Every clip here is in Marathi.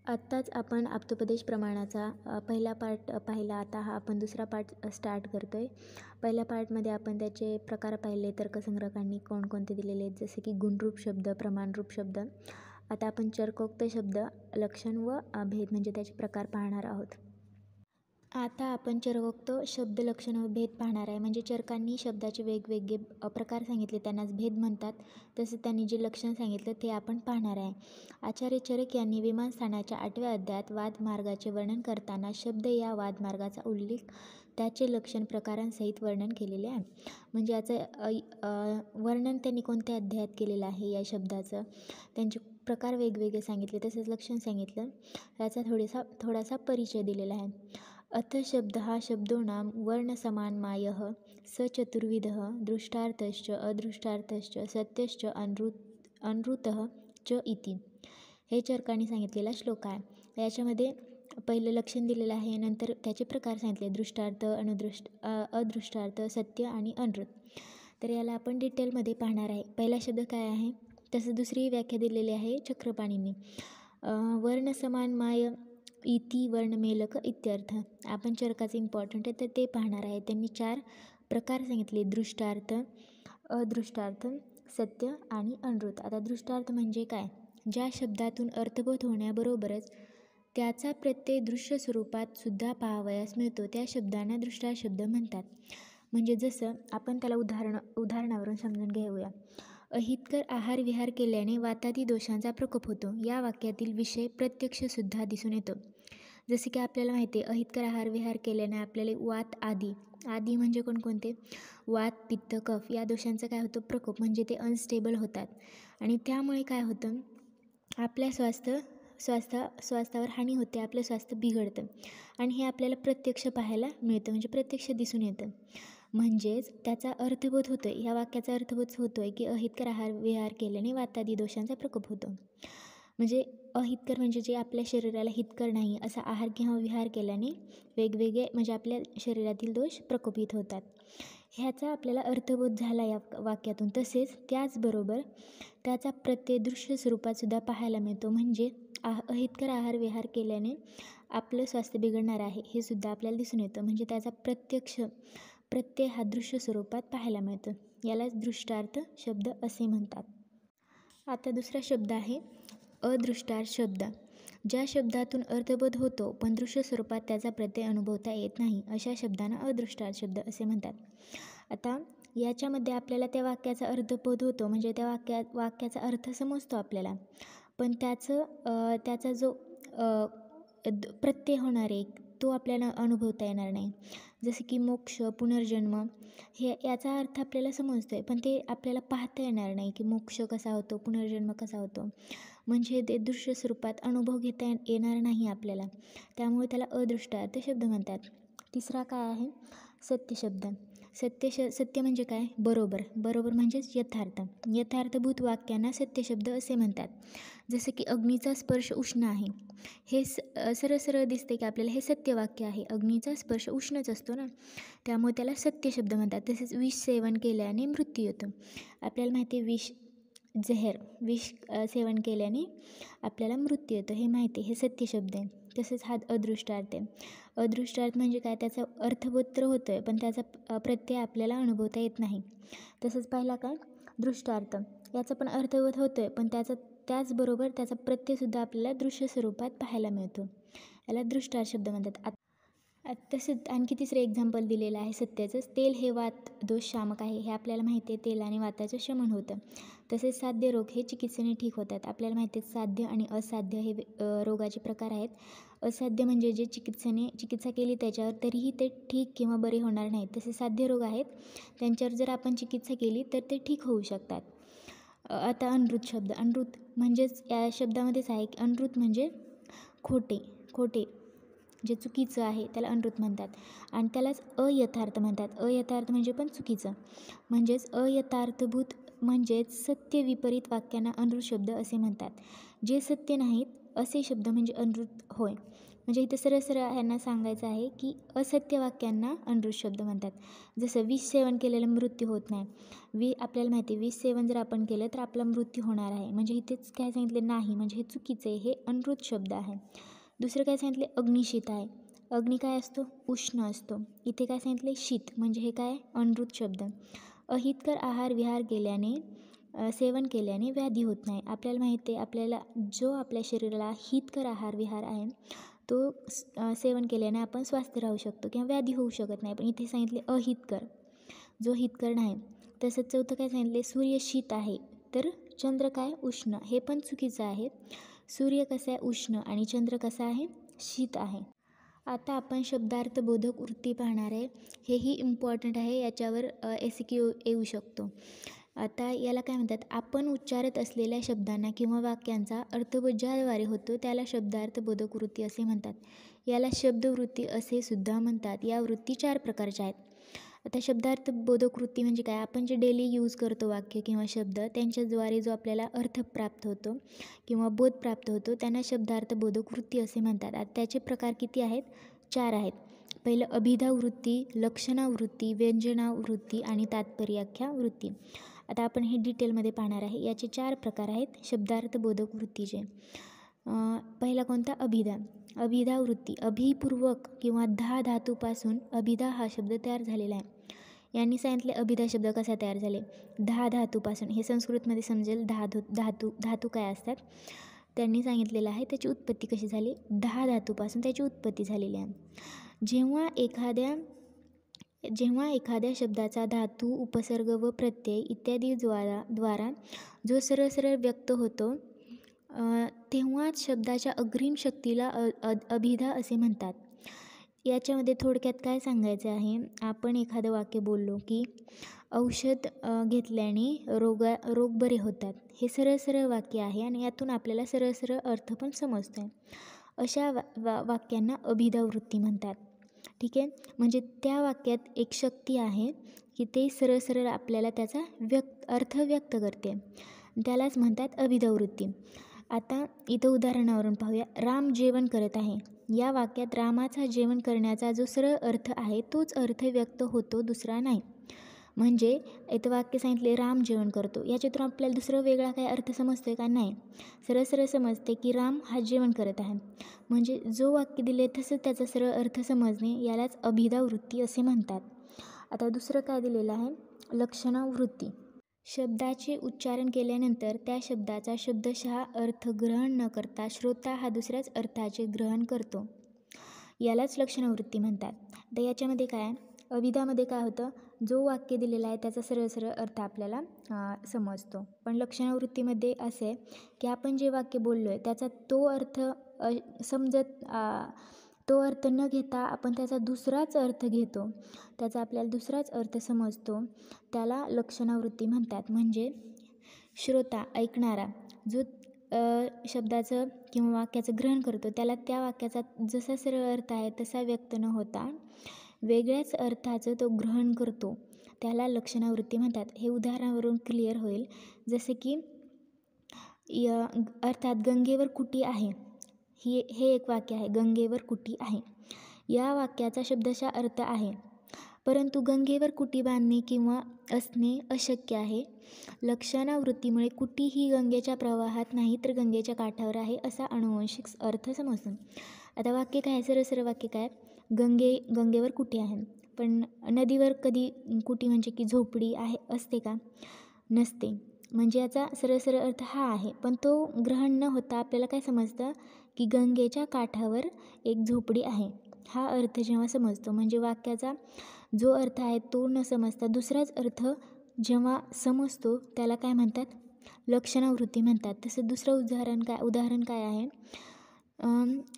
आत्ताच आपण आप्तोपदेश प्रमाणाचा पहिला पार्ट पाहिला. आता हा आपण दुसरा पार्ट स्टार्ट करतो आहे. पहिल्या पार्टमध्ये आपण त्याचे प्रकार पाहिले, तर्कसंग्रकांनी कोणकोणते दिलेले आहेत, जसे की गुणरूप शब्द, प्रमाणरूप शब्द. आता आपण चरकोक्त शब्द, लक्षण व भेद म्हणजे त्याचे प्रकार पाहणार आहोत. आता आपण चरकोक्त शब्द, लक्षण व भेद पाहणार आहे. म्हणजे चरकांनी शब्दाचे वेगवेगळे प्रकार सांगितले, त्यांनाच भेद म्हणतात. तसेच त्यांनी जे लक्षण सांगितलं ते आपण पाहणार आहे. आचार्य चरक यांनी विमानस्थानाच्या 8व्या अध्यायात वादमार्गाचे वर्णन करताना शब्द या वादमार्गाचा उल्लेख त्याचे लक्षण प्रकारांसहित वर्णन केलेले आहे. म्हणजे याचं वर्णन त्यांनी कोणत्या अध्यायात केलेलं आहे या शब्दाचं, त्यांचे प्रकार वेगवेगळे सांगितले, तसेच लक्षण सांगितलं, याचा थोडासा परिचय दिलेला आहे. अथ शब्द हा शब्दोनाम वर्णसमानमायः स चतुर्विधः दृष्टार्थश्च अदृष्टार्थश्च सत्यश्च अनृतः च इति. हे चरकांनी सांगितलेला श्लोक आहे. याच्यामध्ये पहिलं लक्षण दिलेलं आहे, नंतर त्याचे प्रकार सांगितले, दृष्टार्थ, अदृष्टार्थ, सत्य आणि अनृत. तर याला आपण डिटेलमध्ये पाहणार आहे. पहिला शब्द काय आहे, तसं दुसरी व्याख्या दिलेली आहे चक्रपाणींनी. वर्णसमानमाय इति वर्णमेलक इत्यर्थ. आपण चरकाचे इम्पॉर्टंट आहे तर ते पाहणार आहे. त्यांनी 4 प्रकार सांगितले, दृष्टार्थ, अदृष्टार्थ, सत्य आणि अनृत. आता दृष्टार्थ म्हणजे काय, ज्या शब्दातून अर्थबोध होण्याबरोबरच त्याचा प्रत्यय दृश्य स्वरूपात सुद्धा पाहावयास मिळतो त्या शब्दांना दृष्टार्थ शब्द म्हणतात. म्हणजे जसं आपण त्याला उदाहरणावरून समजून घेऊया. अहितकर आहार विहार केल्याने वातादी दोषांचा प्रकोप होतो. या वाक्यातील विषय प्रत्यक्षसुद्धा दिसून येतो. जसे की आपल्याला माहिती आहे, अहितकर आहार विहार केल्याने आपल्याला वात आदी म्हणजे कोणकोणते, वात, पित्त, कफ या दोषांचा काय होतो, प्रकोप, म्हणजे ते अनस्टेबल होतात आणि त्यामुळे काय होतं, आपल्या स्वास्थ्यावर हानी होते, आपलं स्वास्थ्य बिघडतं आणि हे आपल्याला प्रत्यक्ष पाहायला मिळतं, म्हणजे प्रत्यक्ष दिसून येतं. म्हणजेच त्याचा अर्थबोध होतो आहे, ह्या वाक्याचा अर्थबोध होतो आहे की अहितकर आहार विहार केल्याने वातादी दोषांचा प्रकोप होतो. म्हणजे अहितकर म्हणजे जे आपल्या शरीराला हितकर नाही असा आहार किंवा विहार केल्याने वेगवेगळे म्हणजे आपल्या शरीरातील दोष प्रकोपित होतात. ह्याचा आपल्याला अर्थबोध झाला या वाक्यातून. तसेच त्याचबरोबर त्याचा प्रत्यय दृश्य स्वरूपात सुद्धा पाहायला मिळतो. म्हणजे अहितकर आहार विहार केल्याने आपलं स्वास्थ्य बिघडणार आहे हे सुद्धा आपल्याला दिसून येतं. म्हणजे त्याचा प्रत्यय हा दृश्य स्वरूपात पाहायला मिळतो. यालाच दृष्टार्थ शब्द असे म्हणतात. आता दुसरा शब्द आहे अदृष्टार्थ शब्द. ज्या शब्दातून अर्थबोध होतो पण दृश्य स्वरूपात त्याचा प्रत्यय अनुभवता येत नाही अशा शब्दांना अदृष्टार्थ शब्द असे म्हणतात. आता याच्यामध्ये आपल्याला त्या वाक्याचा अर्थबोध होतो, म्हणजे त्या वाक्याचा अर्थ समजतो आपल्याला, पण त्याचा जो प्रत्यय होणार आहे तो आपल्याला अनुभवता येणार नाही. जसं की मोक्ष, पुनर्जन्म, हे याचा अर्थ आपल्याला समजतो आहे, पण ते आपल्याला पाहता येणार नाही की मोक्ष कसा होतो, पुनर्जन्म कसा होतो, म्हणजे ते दृश्य स्वरूपात अनुभव घेता येणार नाही आपल्याला, त्यामुळे त्याला अदृष्टार्थ शब्द म्हणतात. तिसरा काय आहे, सत्य शब्द. सत्य म्हणजे काय, बरोबर म्हणजेच यथार्थभूत वाक्यांना सत्य शब्द असे म्हणतात. जसं की अग्नीचा स्पर्श उष्ण आहे, हे सरळ दिसते की आपल्याला हे सत्य वाक्य आहे, अग्नीचा स्पर्श उष्णच असतो ना, त्यामुळे त्याला सत्य शब्द म्हणतात. तसेच विष सेवन केल्याने मृत्यू येतो, आपल्याला माहिती आहे विष सेवन केल्याने आपल्याला मृत्यू येतो, हे माहिती आहे, हे सत्य शब्द आहे. तसेच हा अदृष्टार्थ आहे. अदृष्टार्थ म्हणजे काय, त्याचा अर्थबोध तर होतो आहे पण त्याचा प्रत्यय आपल्याला अनुभवता येत नाही. तसंच पाहिला काय, दृष्टार्थ, याचा पण अर्थबोध होतो आहे पण त्याचबरोबर त्याचा प्रत्ययसुद्धा आपल्याला दृश्य स्वरूपात पाहायला मिळतो, याला दृष्टार्थ शब्द म्हणतात. तसेच आणखी तिसरे एक्झाम्पल दिलेलं आहे सत्याचंच. तेल हे वात दोष शामक आहे, हे आपल्याला माहिती आहे, तेलाने वाताचं शमन होतं. तसेच साध्य रोग हे चिकित्सेने ठीक होतात, आपल्याला माहिती आहे साध्य आणि असाध्य हे रोगाचे प्रकार आहेत. असाध्य म्हणजे जे चिकित्सा केली त्याच्यावर तरीही ते ठीक किंवा बरे होणार नाहीत. तसे साध्य रोग आहेत, त्यांच्यावर जर आपण चिकित्सा केली तर ते ठीक होऊ शकतात. आता अनृत शब्द. अनृत म्हणजेच या शब्दामध्येच आहे की अनृत म्हणजे खोटे जे चुकीचं आहे त्याला अनृत म्हणतात आणि त्यालाच अयथार्थ म्हणतात. अयथार्थ म्हणजे पण चुकीचं, म्हणजेच अयथार्थभूत म्हणजेच सत्य विपरीत वाक्यांना अनृत शब्द असे म्हणतात. जे सत्य नाहीत असे शब्द म्हणजे अनृत होय. म्हणजे इथे सरळ सरळ ह्यांना सांगायचं आहे की असत्य वाक्यांना अनृत शब्द म्हणतात. जसं विष सेवन केलेलं मृत्यू होत नाही. आपल्याला माहिती आहे विष सेवन जर आपण केलं तर आपला मृत्यू होणार आहे. म्हणजे इथेच काय सांगितले नाही, म्हणजे हे चुकीचं आहे, हे अनृत शब्द आहे. दुसरं काय सांगितले अग्निशीत आहे. अग्नी काय असतो? उष्ण असतो. इथे काय सांगितले शीत, म्हणजे हे काय अनृत शब्द. अहितकर आहार विहार केल्याने सेवन केल्याने व्याधी होत नाही. आपल्याला माहिती आहे आपल्याला जो आपल्या शरीराला हितकर आहार विहार आहे तो सेवन केल्याने आपण स्वस्थ राहू शकतो किंवा व्याधी होऊ शकत नाही. पण इथे सांगितले अहितकर, जो हितकर नाही. तसंच चौथं काय सांगितले सूर्य शीत आहे तर चंद्र काय उष्ण, हे पण चुकीचं आहे. सूर्य कसा आहे उष्ण आणि चंद्र कसा आहे शीत आहे. आता आपण शब्दार्थबोधक वृत्ती पाहणार आहे. हेही इम्पॉर्टंट आहे, याच्यावर SQ येऊ शकतो. आता याला काय म्हणतात? आपण उच्चारत असलेल्या शब्दांना किंवा वाक्यांचा अर्थबोध ज्याद्वारे होतो त्याला शब्दार्थबोधक वृत्ती असे म्हणतात. याला शब्दवृत्ती असे सुद्धा म्हणतात. या वृत्ती 4 प्रकारच्या आहेत. आता शब्दार्थबोधक वृत्ती म्हणजे काय? आपण जे डेली यूज करतो वाक्य किंवा शब्द त्यांच्याद्वारे जो आपल्याला अर्थ प्राप्त होतो किंवा बोध प्राप्त होतो त्यांना शब्दार्थबोधक वृत्ती असे म्हणतात. आता त्याचे प्रकार किती आहेत? 4 आहेत. पहिलं अभिधावृत्ती, लक्षणावृत्ती, व्यंजनावृत्ती आणि तात्पर्याख्या वृत्ती. आता आपण हे डिटेलमध्ये पाहणार आहे. याचे 4 प्रकार आहेत शब्दार्थबोधक वृत्तीचे. पहिला कोणता? अभिधा. अभिधा वृत्ती अभिपूर्वक किंवा धा धातूपासून अभिधा हा शब्द तयार झालेला आहे. यांनी सांगितले अभिधा शब्द कसा तयार झाले? धा धातूपासून. हे संस्कृतमध्ये समजेल. धातू काय असतात त्यांनी सांगितलेलं आहे. त्याची उत्पत्ती कशी झाली? 10 धातूपासून त्याची उत्पत्ती झालेली आहे. जेव्हा एखाद्या शब्दाचा धातू, उपसर्ग व प्रत्यय इत्यादी द्वारा जो सरळ व्यक्त होतो तेव्हाच शब्दाच्या अग्रिम शक्तीला अभिधा असे म्हणतात. याच्यामध्ये थोडक्यात काय सांगायचं आहे? आपण एखादं वाक्य बोललो की औषध घेतल्याने रोग बरे होतात. हे सरळ वाक्य आहे आणि यातून आपल्याला सरळ अर्थ पण समजतो आहे. अशा वाक्यांना अभिधा वृत्ती म्हणतात. ठीक आहे. म्हणजे त्या वाक्यात एक शक्ती आहे की ते सरळ आपल्याला त्याचा अर्थ व्यक्त करते, त्यालाच म्हणतात अभिधा वृत्ती. आता इथं उदाहरणावरून पाहूया. राम जेवण करत आहे. या वाक्यात रामाचा जेवण करण्याचा जो सरळ अर्थ आहे तोच अर्थ व्यक्त होतो, दुसरा नाही. म्हणजे इथं वाक्य सांगितले राम जेवण करतो, याच्यातून आपल्याला दुसरं वेगळा काय अर्थ समजतो आहे का? नाही. सरळ समजते की राम हा जेवण करत आहे. म्हणजे जो वाक्य दिले तसं त्याचा सरळ अर्थ समजणे यालाच अभिधा वृत्ती असे म्हणतात. आता दुसरं काय दिलेलं आहे? लक्षणावृत्ती. शब्दाचे उच्चारण केल्यानंतर त्या शब्दाचा शब्दशः अर्थ ग्रहण न करता श्रोता हा दुसऱ्याच अर्थाचे ग्रहण करतो, यालाच लक्षणावृत्ती म्हणतात. तर याच्यामध्ये काय? अभिधामध्ये काय होतं? जो वाक्य दिलेला आहे त्याचा सरळ अर्थ आपल्याला समजतो. पण लक्षणावृत्तीमध्ये असे आहे की आपण जे वाक्य बोललो आहे त्याचा तो अर्थ तो अर्थ न घेता आपण त्याचा दुसराच अर्थ घेतो, त्याचा आपल्याला दुसराच अर्थ समजतो, त्याला लक्षणावृत्ती म्हणतात. म्हणजे श्रोता, ऐकणारा जो शब्दाचं किंवा वाक्याचं ग्रहण करतो त्याला त्या वाक्याचा जसा सरळ अर्थ आहे तसा व्यक्त न होता वेगळ्याच अर्थाचं तो ग्रहण करतो, त्याला लक्षणावृत्ती म्हणतात. हे उदाहरणावरून क्लिअर होईल. जसे की अर्थात गंगेवर कुटी आहे, हे एक वाक्य आहे. गंगेवर कुटी आहे या वाक्याचा शब्दशः अर्थ आहे, परंतु गंगेवर कुटी बांधणे किंवा असणे अशक्य आहे. लक्षणावृत्तीमुळे कुटी ही गंगेच्या प्रवाहात नाही तर गंगेच्या काठावर आहे असा अनुवांशिक अर्थ समजतो. आता वाक्य काय? सरळ वाक्य काय? गंगेवर कुटी आहे. पण नदीवर कधी कुटी म्हणजे की झोपडी आहे असते का? नसते. म्हणजे याचा सरळ अर्थ हा आहे, पण तो ग्रहण न होता आपल्याला काय समजतं की गंगेच्या काठावर एक झोपडी आहे, हा अर्थ जेव्हा समजतो. म्हणजे वाक्याचा जो अर्थ आहे तो न समजता दुसराच अर्थ जेव्हा समजतो त्याला काय म्हणतात? लक्षणावृत्ती म्हणतात. तसं दुसरं उदाहरण काय आहे?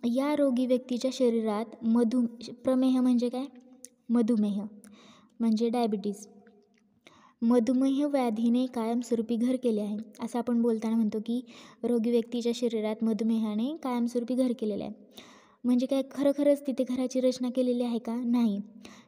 या रोगी व्यक्तीच्या शरीरात प्रमेह म्हणजे काय? मधुमेह म्हणजे डायबिटीज. मधुमेह व्याधीने कायमस्वरूपी घर केले आहे, असं आपण बोलताना म्हणतो की रोगी व्यक्तीच्या शरीरात मधुमेहाने कायमस्वरूपी घर केलेलं आहे. म्हणजे काय खरंच तिथे घराची रचना केलेली आहे का? नाही.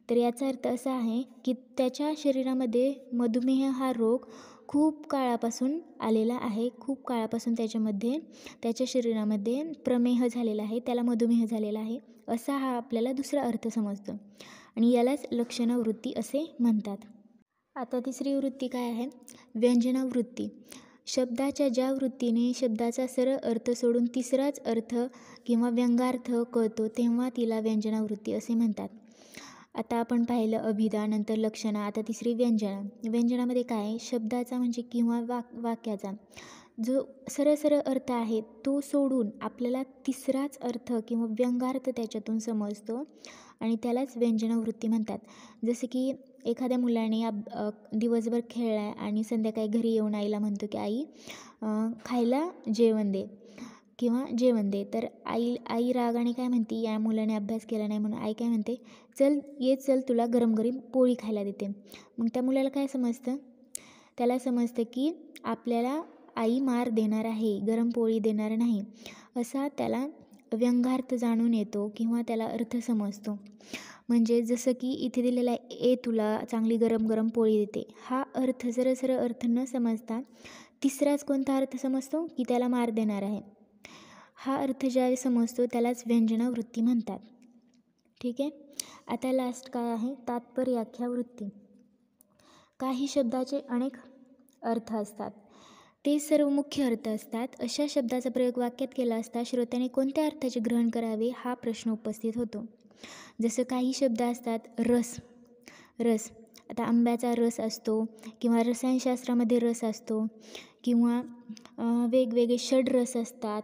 तर याचा अर्थ असा आहे की त्याच्या शरीरामध्ये मधुमेह हा रोग खूप काळापासून आलेला आहे, खूप काळापासून त्याच्या शरीरामध्ये प्रमेह झालेला आहे, त्याला मधुमेह झालेला आहे, असा हा आपल्याला दुसरा अर्थ समजतो आणि यालाच लक्षणवृत्ती असे म्हणतात. आता तिसरी वृत्ती काय आहे? व्यंजनावृत्ती. शब्दाच्या ज्या वृत्तीने शब्दाचा सरळ अर्थ सोडून तिसराच अर्थ किंवा व्यंगार्थ कळतो तेव्हा तिला व्यंजनावृत्ती असे म्हणतात. आता आपण पाहिलं अभिधा, नंतर लक्षणा, आता तिसरी व्यंजना. व्यंजनामध्ये काय आहे? शब्दाचा म्हणजे किंवा वाक्याचा जो सरळ अर्थ आहे तो सोडून आपल्याला तिसराच अर्थ किंवा व्यंगार्थ त्याच्यातून समजतो आणि त्यालाच व्यंजनावृत्ती म्हणतात. जसं की एखाद्या मुलाने दिवसभर खेळला आहे आणि संध्याकाळी घरी येऊन आईला म्हणतो की आई खायला जेवण दे किंवा जेवण दे. तर आई रागाने काय म्हणते, या मुलाने अभ्यास केला नाही म्हणून आई काय म्हणते, चल तुला गरम पोळी खायला देते. मग त्या मुलाला काय समजतं? त्याला समजतं की आपल्याला आई मार देणार आहे, गरम पोळी देणार नाही, असा त्याला व्यंगार्थ जाणून येतो किंवा त्याला अर्थ समजतो. म्हणजे जसं की इथे दिलेला आहे, तुला चांगली गरम पोळी देते, हा अर्थ सरळ अर्थ न समजता तिसराच कोणता अर्थ समजतो की त्याला मार देणार आहे. हा अर्थ ज्यावेळी समजतो त्यालाच व्यंजनावृत्ती म्हणतात. ठीक आहे. आता लास्ट काय आहे? तात्पर्याख्या वृत्ती. काही शब्दाचे अनेक अर्थ असतात, ते सर्व मुख्य अर्थ असतात. अशा शब्दाचा प्रयोग वाक्यात केला असता श्रोत्याने कोणत्या अर्थाचे ग्रहण करावे हा प्रश्न उपस्थित होतो. जसं काही शब्द असतात, रस. आता आंब्याचा रस असतो किंवा रसायनशास्त्रामध्ये रस असतो किंवा वेगवेगळे षड्रस असतात,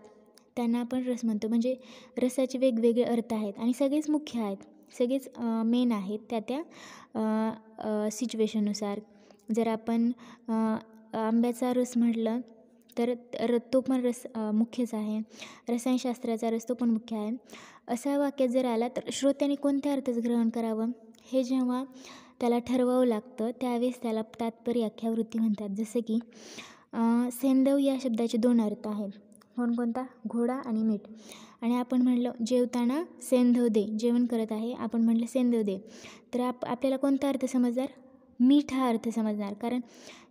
त्यांना आपण रस म्हणतो. म्हणजे रसाचे वेगवेगळे अर्थ आहेत आणि सगळेच मुख्य आहेत, सगळेच मेन आहेत त्या सिच्युएशननुसार. जर आपण आंब्याचा रस म्हटलं तर तो पण रस मुख्यच आहे, रसायनशास्त्राचा रस तो पण मुख्य आहे. असा वाक्यात जर आला तर श्रोत्याने कोणत्या अर्थाचं ग्रहण करावं हे जेव्हा त्याला ठरवावं लागतं त्यावेळेस त्याला तात्पर्याख्या वृत्ती म्हणतात. जसं की सेंधव या शब्दाचे 2 अर्थ आहेत. कोणता? घोडा आणि मीठ. आणि आपण म्हणलं जेवताना सेंधव दे, जेवण करत आहे, आपण म्हटलं सेंधव दे, तर आपल्याला कोणता अर्थ समजणार? मीठ हा अर्थ समजणार. कारण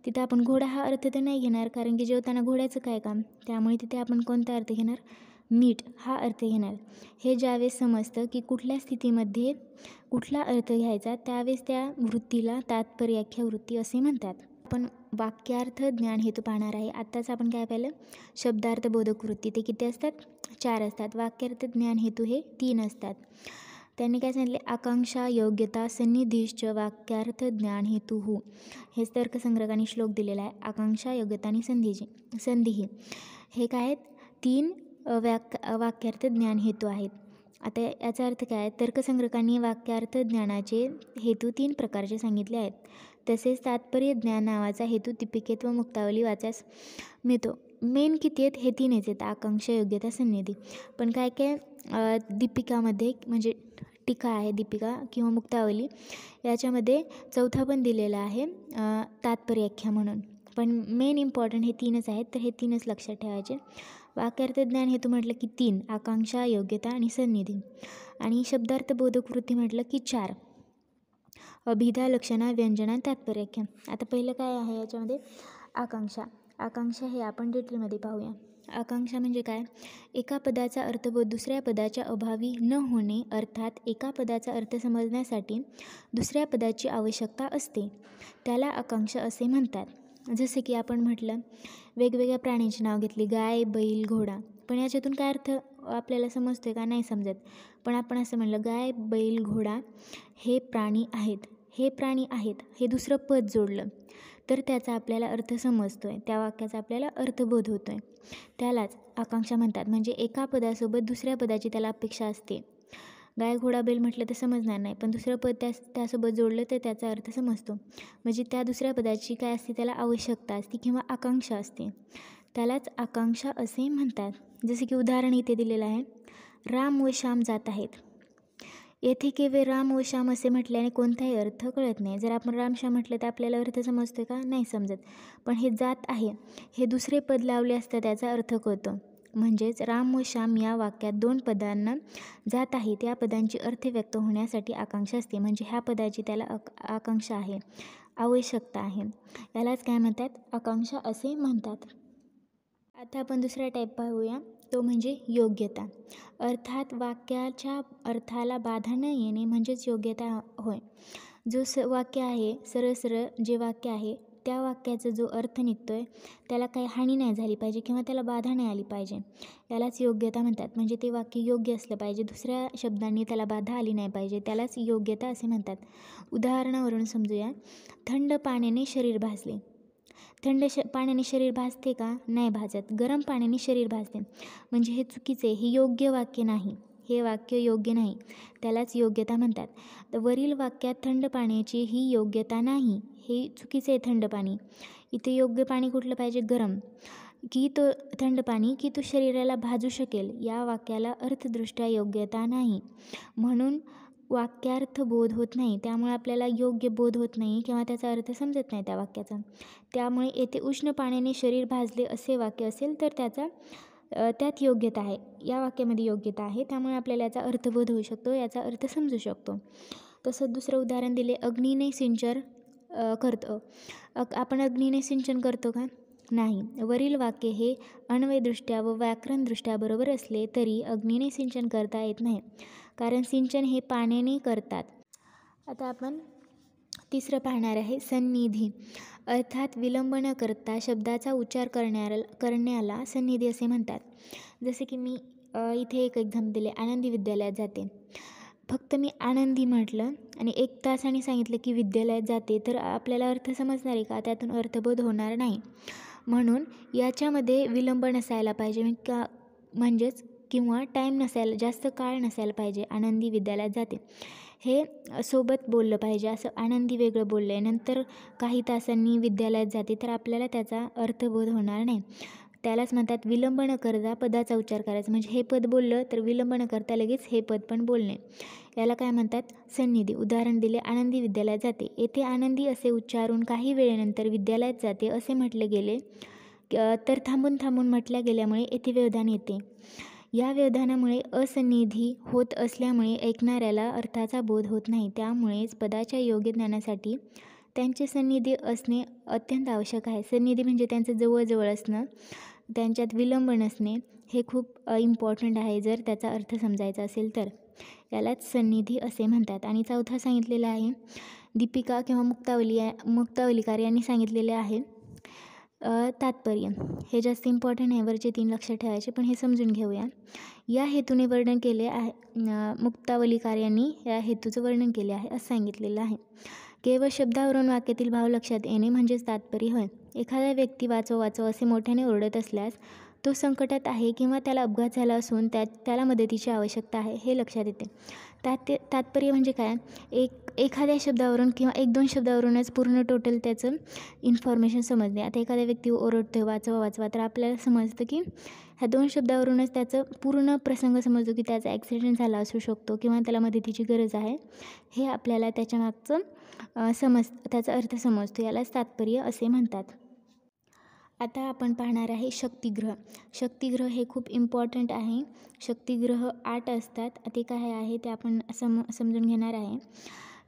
तिथं आपण घोडा हा अर्थ तर नाही घेणार, कारण की जेवताना घोड्याचं काय काम, त्यामुळे तिथे आपण कोणता अर्थ घेणार? मीठ हा अर्थ घेणार. हे ज्यावेळेस समजतं की कुठल्या स्थितीमध्ये कुठला अर्थ घ्यायचा त्यावेळेस त्या वृत्तीला तात्पर्याख्या वृत्ती असे म्हणतात. आपण वाक्यार्थ ज्ञान हेतू पाहणार आहे. आत्ताच आपण काय पाहिलं? शब्दार्थ बोधक वृत्ती ते किती असतात? 4 असतात. वाक्यार्थ ज्ञान हेतू हे 3 असतात. त्यांनी काय सांगितले? आकांक्षा योग्यता सन्निधिश्च वाक्यार्थ ज्ञान हेतू हो. हेच तर्कसंग्रहाने श्लोक दिलेला आहे. आकांक्षा योग्यता आणि संधी हे काय आहेत? 3 वाक्यार्थ ज्ञान हेतू आहेत. आता याचा अर्थ काय आहे? तर्कसंग्रहांनी वाक्यार्थ ज्ञानाचे हेतू 3 प्रकारचे सांगितले आहेत. तसेच तात्पर्य ज्ञान नावाचा हेतू दीपिकेत व मुक्तावली वाचास मिळतो. मेन किती आहेत? हे 3च आहेत, आकांक्षा योग्यता सन्निधी. पण काय दीपिकामध्ये म्हणजे टीका आहे, दीपिका किंवा मुक्तावली याच्यामध्ये 4था पण दिलेला आहे तात्पर्याख्या म्हणून. पण मेन इम्पॉर्टंट हे 3च आहेत, तर हे 3च लक्षात ठेवायचे. वाक्यार्थ ज्ञान हेतू म्हटलं की 3, आकांक्षा योग्यता आणि सन्निधी. आणि शब्दार्थ बोधक वृत्ती म्हटलं की 4, अभिधा, लक्षणा, व्यंजना, तात्पर्याख्या. आता पहिलं काय आहे याच्यामध्ये? आकांक्षा हे आपण डिटेलमध्ये पाहूया. आकांक्षा म्हणजे काय? एका पदाचा अर्थबोध दुसऱ्या पदाच्या अभावी न होणे, अर्थात एका पदाचा अर्थ समजण्यासाठी दुसऱ्या पदाची आवश्यकता असते, त्याला आकांक्षा असे म्हणतात. जसे की आपण म्हटलं वेगवेगळ्या प्राण्यांची नाव घेतली, गाय, बैल, घोडा, पण याच्यातून काय अर्थ आपल्याला समजतो का? नाही समजत. पण आपण असं म्हणलं गाय, बैल, घोडा हे प्राणी आहेत, हे दुसरं पद जोडलं तर त्याचा आपल्याला अर्थ समजतो आहे, त्या वाक्याचा आपल्याला अर्थबोध होतो आहे, त्यालाच आकांक्षा म्हणतात. म्हणजे एका पदासोबत दुसऱ्या पदाची त्याला अपेक्षा असते. गाय, घोडा, बैल म्हटलं तर समजणार नाही, पण दुसरं पद त्यासोबत जोडलं तर त्याचा अर्थ समजतो. म्हणजे त्या दुसऱ्या पदाची काय असते? त्याला आवश्यकता असते किंवा आकांक्षा असते, त्यालाच आकांक्षा असे म्हणतात. जसे की उदाहरण इथे दिलेलं आहे, राम व श्याम जात आहेत. येथे केवळ राम व श्याम असे म्हटल्याने कोणताही अर्थ कळत नाही. जर आपण राम श्याम म्हटलं तर आपल्याला अर्थ समजतो का? नाही समजत. पण हे जात आहे हे दुसरे पद लावले असता त्याचा अर्थ कळतो. म्हणजेच राम व श्याम या वाक्यात 2 पदांना जात आहे त्या पदांची अर्थ व्यक्त होण्यासाठी आकांक्षा असते. म्हणजे ह्या पदाची त्याला आकांक्षा आहे. आवश्यकता आहे. यालाच काय म्हणतात, आकांक्षा असे म्हणतात. आता आपण दुसरा टाईप पाहूया, तो म्हणजे योग्यता. अर्थात वाक्याच्या अर्थाला बाधा न येणे म्हणजेच योग्यता होय. जो वाक्य आहे, सरळ सरळ जे वाक्य आहे त्या वाक्याचा जो अर्थ निघतो आहे त्याला काही हानी नाही झाली पाहिजे किंवा त्याला बाधा नाही आली पाहिजे, यालाच योग्यता म्हणतात. म्हणजे ते वाक्य योग्य असलं पाहिजे, दुसऱ्या शब्दांनी त्याला बाधा आली नाही पाहिजे, त्यालाच योग्यता असे म्हणतात. उदाहरणावरून समजूया. थंड पाण्याने शरीर भाजले. थंड पाण्याने शरीर भाजते का? नाही भाजत. गरम पाण्याने शरीर भाजते, म्हणजे हे चुकीचे, हे योग्य वाक्य नाही, हे वाक्य योग्य नाही, त्यालाच योग्यता म्हणतात. तर वरील वाक्यात थंड पाण्याची ही योग्यता नाही, हे चुकीचे आहे थंड पाणी. इथे योग्य पाणी कुठलं पाहिजे? गरम. की तो थंड पाणी की तो शरीराला भाजू शकेल, या वाक्याला अर्थदृष्ट्या योग्यता नाही, म्हणून वाक्यार्थ बोध होत नाही. त्यामुळे आपल्याला योग्य बोध होत नाही किंवा त्याचा अर्थ समजत नाही त्या वाक्याचा. त्यामुळे येथे उष्ण पाण्याने शरीर भाजले असे वाक्य असेल तर त्यात योग्यता आहे, या वाक्यामध्ये योग्यता आहे, त्यामुळे आपल्याला याचा अर्थबोध होऊ शकतो, याचा अर्थ समजू शकतो. तसंच दुसरं उदाहरण दिले, अग्नीने सिंचन करतो. आपण अग्नीने सिंचन करतो का? नाही. वरील वाक्य हे अन्वयदृष्ट्या व व्याकरणदृष्ट्या बरोबर असले तरी अग्नीने सिंचन करता येत नाही, कारण सिंचन हे पाण्याने करतात. आता आपण तिसरं पाहणार आहे, सन्निधी. अर्थात विलंब न करता शब्दाचा उच्चार करण्याला सन्निधी असे म्हणतात. जसे की मी इथे एक एक्झाम्पल दिले, आनंदी विद्यालयात जाते. फक्त मी आनंदी म्हटलं आणि 1 तासाने सांगितलं की विद्यालयात जाते, तर आपल्याला अर्थ समजणार आहे का? त्यातून अर्थबोध होणार नाही. म्हणून याच्यामध्ये विलंब नसायला पाहिजे म्हणजेच किंवा टाईम नसायला, जास्त काळ नसायला पाहिजे. आनंदी विद्यालयात जाते हे सोबत बोललं पाहिजे. असं आनंदी वेगळं बोललं आहे नंतर काही तासांनी विद्यालयात जाते, तर आपल्याला त्याचा अर्थबोध होणार नाही. त्यालाच म्हणतात विलंब न करता पदाचा उच्चार करायचा. म्हणजे हे पद बोललं तर विलंब न करता लगेच हे पद पण बोलणे, याला काय म्हणतात? सन्निधी. उदाहरण दिले, आनंदी विद्यालयात जाते. येथे आनंदी असे उच्चारून काही वेळेनंतर विद्यालयात जाते असे म्हटले गेले तर थांबून थांबून म्हटल्या गेल्यामुळे येथे व्यवधान येते. या व्यवधानामुळे असन्निधी होत असल्यामुळे ऐकणाऱ्याला अर्थाचा बोध होत नाही. त्यामुळेच पदाच्या योग्य ज्ञानासाठी त्यांचे सन्निधी असणे अत्यंत आवश्यक आहे. सन्निधी म्हणजे त्यांचं जवळजवळ असणं, त्यांच्यात विलंब नसणे, हे खूप इम्पॉर्टंट आहे जर त्याचा अर्थ समजायचा असेल तर. यालाच सन्निधी असे म्हणतात. आणि चौथा सांगितलेला आहे, दीपिका किंवा मुक्तावलीकार यांनी सांगितलेले आहे तात्पर्य. हे जास्त इम्पॉर्टंट आहे, वरचे 3 लक्षात ठेवायचे, पण हे समजून घेऊया. या हेतूने वर्णन केले आहे, मुक्तावलीकार यांनी या हेतूचं वर्णन केले आहे असं सांगितलेलं आहे. केवळ शब्दावरून वाक्यातील भाव लक्षात येणे म्हणजेच तात्पर्य होय. एखादा व्यक्ती वाचव असे मोठ्याने ओरडत असल्यास तो संकटात आहे किंवा त्याला अपघात झाला असून त्याला मदतीची आवश्यकता आहे हे लक्षात येते. तात्पर्य म्हणजे काय? एखाद्या शब्दावरून किंवा 1-2 शब्दावरूनच पूर्ण टोटल त्याचं इन्फॉर्मेशन समजणे. आता एखाद्या व्यक्ती ओरडतो वाचवा, तर आपल्याला समजतं की ह्या 2 शब्दावरूनच त्याचं पूर्ण प्रसंग समजतो की त्याचा ॲक्सिडेंट झाला असू शकतो किंवा त्याला मदतीची गरज आहे, हे आपल्याला त्याच्या मागचं त्याचा अर्थ समजतो. यालाच तात्पर्य असे म्हणतात. आता आपण पाहणार आहे शक्तिग्रह. शक्तिग्रह हे खूप इम्पॉर्टंट आहे. शक्तिग्रह 8 असतात. ते काय आहे ते आपण समजून घेणार आहे.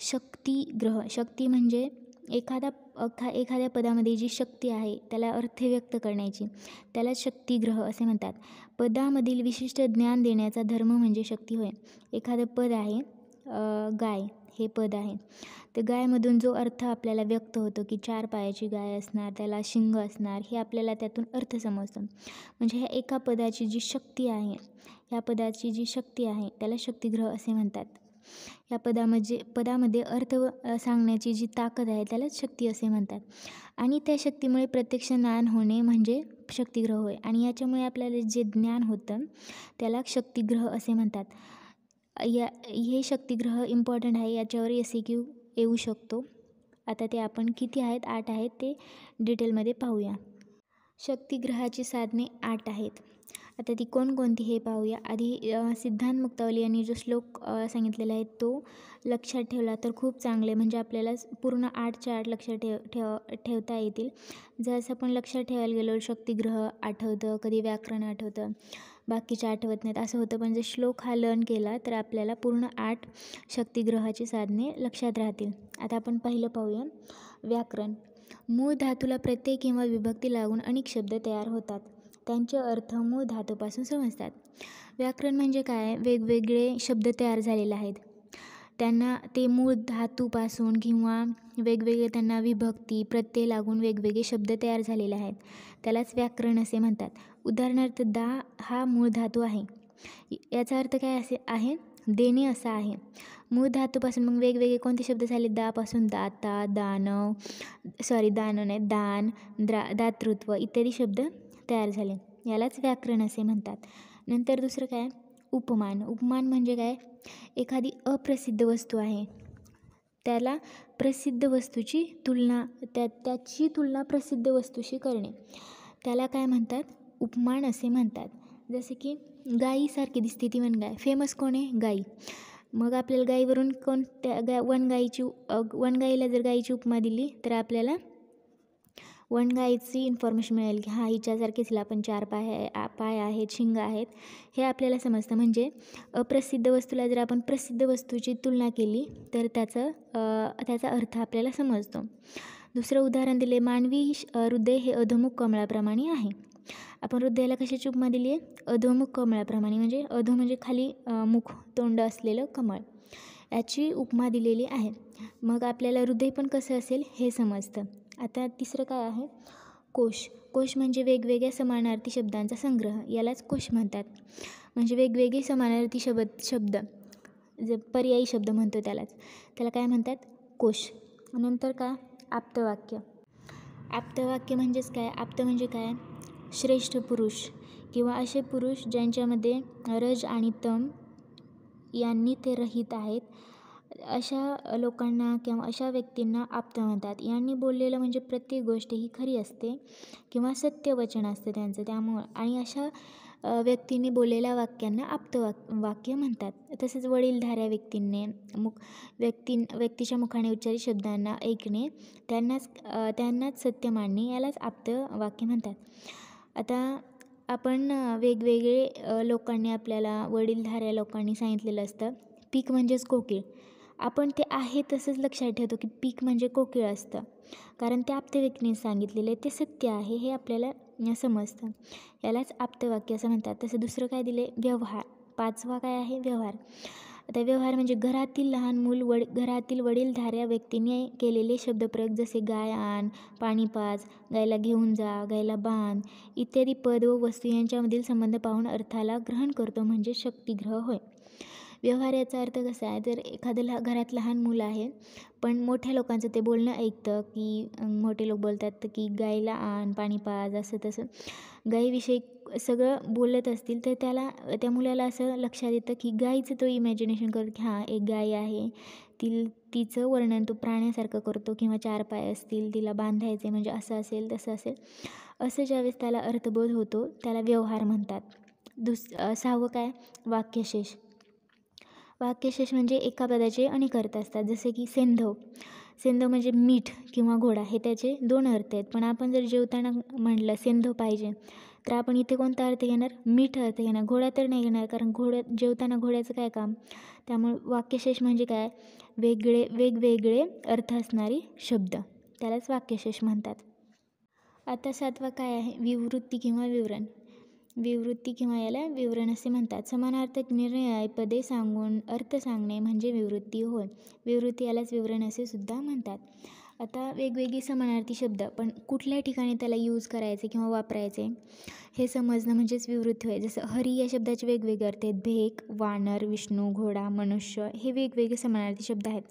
शक्तिग्रह, शक्ती म्हणजे एखाद्या पदामध्ये जी शक्ती आहे त्याला अर्थ व्यक्त करण्याची, त्याला शक्तिग्रह असे म्हणतात. पदामधील विशिष्ट ज्ञान देण्याचा धर्म म्हणजे शक्ती होय. एखादं पद आहे, गाय हे पद आहे, तर गायमधून जो अर्थ आपल्याला व्यक्त होतो की 4 पायाची गाय असणार, त्याला शिंग असणार, हे आपल्याला त्यातून अर्थ समजतं. म्हणजे ह्या एका पदाची जी शक्ती आहे, त्याला शक्तिग्रह असे म्हणतात. या पदामध्ये अर्थ सांगण्याची जी ताकद आहे त्यालाच शक्ती असे म्हणतात. आणि त्या शक्तीमुळे प्रत्यक्ष ज्ञान होणे म्हणजे शक्तिग्रह होय. आणि याच्यामुळे आपल्याला जे ज्ञान होतं त्याला शक्तिग्रह असे म्हणतात. हे शक्तिग्रह इम्पॉर्टंट आहे, याच्यावर SEQ येऊ शकतो. आता ते आपण किती आहेत? 8 आहेत, ते डिटेलमध्ये पाहूया. शक्तिग्रहाची साधने 8 आहेत. आता ती कोणकोणती हे पाहूया. आधी सिद्धांत मुक्तावली यांनी जो श्लोक सांगितलेला आहे तो लक्षात ठेवला तर खूप चांगले, म्हणजे आपल्याला पूर्ण 8च्या 8 लक्षात ठेवता येतील. जर असं आपण लक्षात ठेवायला गेलो, शक्तिग्रह आठवतं, कधी व्याकरण आठवतं, बाकीचे आठवत नाहीत असं होतं. पण जर श्लोक हा लर्न केला तर आपल्याला पूर्ण 8 शक्तिग्रहाची साधने लक्षात राहतील. आता आपण पहिलं पाहूया व्याकरण. मूळ धातूला प्रत्यय किंवा विभक्ती लागून अनेक शब्द तयार होतात. त्यांचे अर्थ मूळ धातूपासून समजतात. व्याकरण म्हणजे काय? वेगवेगळे शब्द तयार झालेले आहेत. त्यांना ते मूळ धातूपासून किंवा वेगवेगळे त्यांना विभक्ती प्रत्यय लागून वेगवेगळे शब्द तयार झालेले आहेत. त्यालाच व्याकरण असे म्हणतात. उदाहरणार्थ दा हा मूळ धातू आहे. याचा अर्थ काय असे आहे? देणे असा आहे. मूळ धातूपासून मग वेगवेगळे कोणते शब्द झाले? दापासून दाता, दानव दानव नाही दान, दातृत्व इत्यादी शब्द तयार झाले. यालाच व्याकरण असे म्हणतात. नंतर दुसरं काय? उपमान. उपमान म्हणजे काय? एखादी अप्रसिद्ध वस्तू आहे, त्याला प्रसिद्ध वस्तूची तुलना त्याची तुलना प्रसिद्ध वस्तूशी करणे, त्याला काय म्हणतात? उपमान असे म्हणतात. जसे की गाईसारखी दिसते ती गाय. फेमस कोण आहे? गाई. मग आपल्याला गाईवरून वनगाईला जर गाईची उपमा दिली तर आपल्याला वनगाईची इन्फॉर्मेशन मिळेल की हां हिच्यासारखीच हिला पण 4 पाय आहेत, शिंग आहेत, हे आपल्याला समजतं. म्हणजे अप्रसिद्ध वस्तूला जर आपण प्रसिद्ध वस्तूची तुलना केली तर त्याचा अर्थ आपल्याला समजतो. दुसरं उदाहरण दिले, मानवी हृदय हे अधोमुख कमळाप्रमाणे आहे. आपण हृदयाला कशाची उपमा दिली आहे? अधोमुख कमळाप्रमाणे. म्हणजे अधो म्हणजे खाली मुख तोंड असलेलं कमळ, याची उपमा दिलेली आहे. मग आपल्याला हृदय पण कसं असेल हे समजतं. आता तिसरं काय आहे? कोश. कोश म्हणजे वेगवेगळ्या समानार्थी शब्दांचा संग्रह, यालाच कोश म्हणतात. म्हणजे वेगवेगळे समानार्थी शब्द जे पर्यायी शब्द म्हणतो त्याला काय म्हणतात? कोश. नंतर काय? आप्तवाक्य. आप्तवाक्य म्हणजेच काय? आप्त म्हणजे काय? श्रेष्ठ पुरुष किंवा असे पुरुष ज्यांच्यामध्ये रज आणि तम यांनी ते रहित आहेत, अशा लोकांना किंवा अशा व्यक्तींना आप्त म्हणतात. यांनी बोललेलं म्हणजे प्रत्येक गोष्ट ही खरी असते किंवा सत्यवचन असतं त्यांचं. त्यामुळं आणि अशा व्यक्तींनी बोललेल्या वाक्यांना वाक्य म्हणतात. तसेच वडीलधाऱ्या व्यक्तींनी व्यक्तीच्या मुखाने उच्चारित शब्दांना ऐकणे, त्यांनाच सत्य मानणे, यालाच आप्तवाक्य म्हणतात. आता आपण वेगवेगळे लोकांनी आपल्याला वडीलधाऱ्या लोकांनी सांगितलेलं असतं पीक म्हणजेच कोकिळ. आपण ते आहे तसंच लक्षात ठेवतो की पीक म्हणजे कोकिळ असतं, कारण ते आप्तव्यक्तीने सांगितलेलं आहे ते सत्य आहे हे आपल्याला समजतं. यालाच आप्तवाक्य असं म्हणतात. तसं दुसरं काय दिले? व्यवहार. 5वा काय आहे? व्यवहार. आता व्यवहार म्हणजे घरातील लहान मूल घरातील वडीलधाऱ्या व्यक्तीने केलेले शब्दप्रयोग, जसे गाय आण, पाणी पाज, गायला घेऊन जा, गायला बांध इत्यादी पद व वस्तू यांच्यामधील संबंध पाहून अर्थाला ग्रहण करतो म्हणजे शक्तिग्रह होय. व्यवहार याचा अर्थ कसा आहे? जर एखादं घरात लहान मुलं आहे पण मोठ्या लोकांचं ते बोलणं ऐकतं की मोठे लोक बोलतात की गायला आण, पाणी पाज, असं तसं गायीविषयी सगळं बोलत असतील तर त्या मुलाला असं लक्षात येतं की गायीचं तो इमॅजिनेशन करतो की हां एक गाय आहे, तिचं वर्णन तो प्राण्यासारखं करतो किंवा 4 पाय असतील, तिला बांधायचे म्हणजे असं असेल तसं असेल, असं ज्यावेळेस त्याला अर्थबोध होतो त्याला व्यवहार म्हणतात. 6वं काय? वाक्यशेष. वाक्यशेष म्हणजे एका पदाचे अनेक अर्थ असतात. जसे की सेंधव म्हणजे मीठ किंवा घोडा, हे त्याचे 2 अर्थ आहेत. पण आपण जर जेवताना म्हटलं सेंधव पाहिजे तर आपण इथे कोणता अर्थ घेणार? मीठ अर्थ घेणार, घोडा तर नाही घेणार, कारण जेवताना घोड्याचं काय काम. त्यामुळे वाक्यशेष म्हणजे काय? वेगवेगळे अर्थ असणारे शब्द, त्यालाच वाक्यशेष म्हणतात. आता 7वा काय आहे? विवृत्ती किंवा विवरण. विवृत्ती किंवा याला विवरण असे म्हणतात. समानार्थक निरनिराळी पदे सांगून अर्थ सांगणे म्हणजे विवृत्ती होय. विवृत्ती यालाच विवरण असे सुद्धा म्हणतात. आता वेगवेगळे समानार्थी शब्द पण कुठल्या ठिकाणी त्याला यूज करायचे किंवा वापरायचे हे समजणं म्हणजेच विवृत्ती होय. जसं हरी या शब्दाचे वेगवेगळे अर्थ आहेत. भेक, वानर, विष्णू, घोडा, मनुष्य हे वेगवेगळे समानार्थी शब्द आहेत.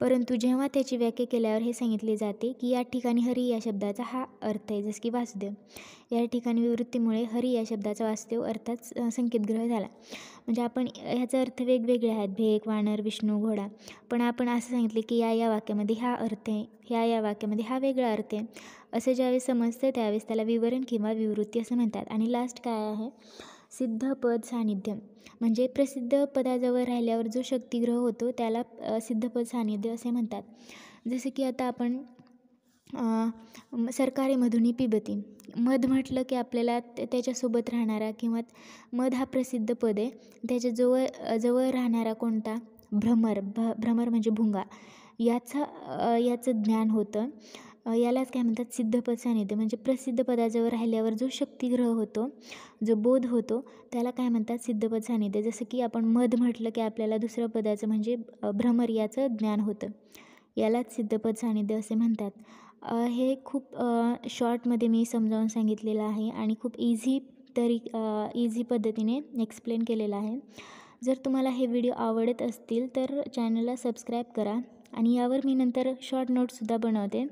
परंतु जेव्हा त्याची व्याख्या केल्यावर हे सांगितले जाते की या ठिकाणी हरी या शब्दाचा हा अर्थ आहे, जसं की वासुदेव. या ठिकाणी विवृत्तीमुळे हरी या शब्दाचा वासुदेव अर्थात संकेतग्रह झाला. म्हणजे आपण ह्याचा अर्थ वेगवेगळे आहेत, भेक, वानर, विष्णू, घोडा, पण आपण असं सांगितले की या वाक्यामध्ये हा अर्थ आहे, या वाक्यामध्ये हा वेगळा अर्थ आहे, असं ज्यावेळेस समजतं त्यावेळेस त्याला विवरण किंवा विवृत्ती असं म्हणतात. आणि लास्ट काय आहे? सिद्ध पद सान्निध्य. म्हणजे प्रसिद्ध पदाजवळ राहिल्यावर जो शक्तिग्रह होतो त्याला सिद्धपद सान्निध्य असे म्हणतात. जसं की आता आपण सरकारी मधुनी पिबती. मध म्हटलं की आपल्याला त्याच्यासोबत राहणारा किंवा मध हा प्रसिद्ध पद आहे. त्याच्या जवळ राहणारा कोणता भ्रमर म्हणजे भुंगा याचं ज्ञान होतं. यालाच काय म्हणतात सिद्धपद सान्निध्य. म्हणजे प्रसिद्ध पदाजवळ राहिल्यावर जो शक्तिग्रह होतो, जो बोध होतो त्याला काय म्हणतात सिद्धपद सान्निध्य. जसं की आपण मध म्हटलं की आपल्याला दुसरं पदाचं म्हणजे भ्रमर याचं ज्ञान होतं. यालाच सिद्धपद सान्निध्य असे म्हणतात. हे खूप शॉर्टमध्ये मी समजावून सांगितलेलं आहे आणि खूप इझी पद्धतीने एक्सप्लेन केलेलं आहे. जर तुम्हाला हे व्हिडिओ आवडत असतील तर चॅनलला सबस्क्राईब करा आणि यावर मी नंतर शॉर्ट नोट्ससुद्धा बनवते.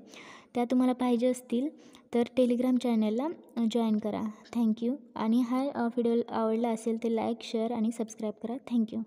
त्या तुम्हाला पाहिजे असतील तर टेलिग्राम चॅनलला जॉईन करा. थँक्यू. आणि हा व्हिडिओ आवडला असेल तर लाईक, शेअर आणि सबस्क्राईब करा. थँक्यू.